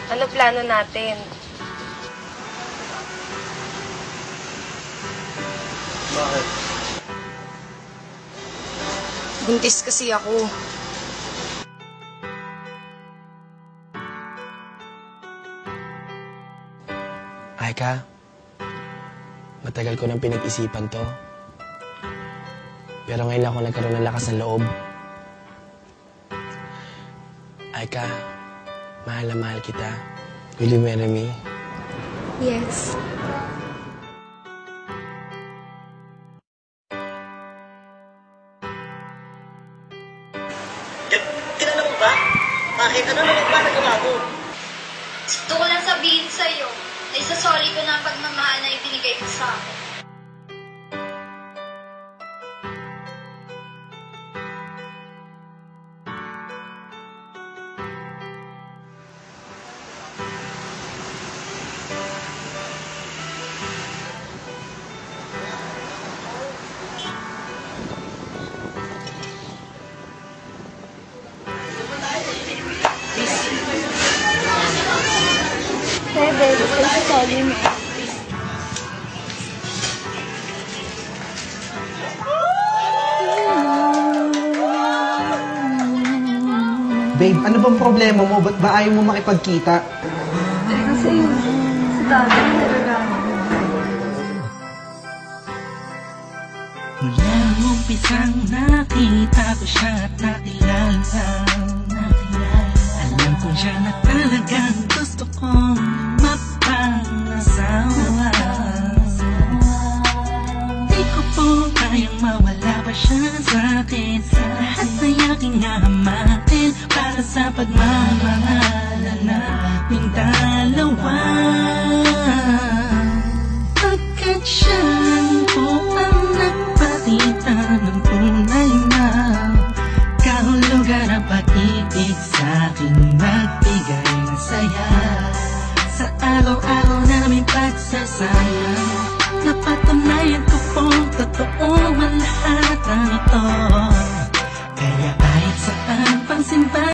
Ano plano natin? Bakit? Buntis kasi ako. Aika, matagal ko nang pinag-isipan to. Pero ngayon ako nagkaroon ng lakas ng loob. Aika, mahal na mahal kita. Will you marry me? Yes. Kilala mo ba? Bakit? Ano naman ba nagawa mo? Gusto ko lang sabihin sa'yo na isasoli ko na ang pagmamahal na ibinigay mo sa akin. Pwede, gusto ko isasoli mo. Babe, ano bang problema mo? Ba't ba ayaw mo makipagkita? Kasi sa dati talaga. Mula nung umpisang nakita ko siya at nakilala. Alam ko siya na talagang gusto kong mapangasawa. Di ko po kayang mawala pa siya sa'kin. Lahat na aking hamakin para sa pagmamahalan naming dalawa. Pagkat siya po ang nagpakita ng tunay na kahulugan ang pag-ibig sa'king nagbigay ng saya. Sa araw-araw namin pagsasama, napatunayan ko pong totoo ang lahat ng ito. Kaya kahit saan pang simba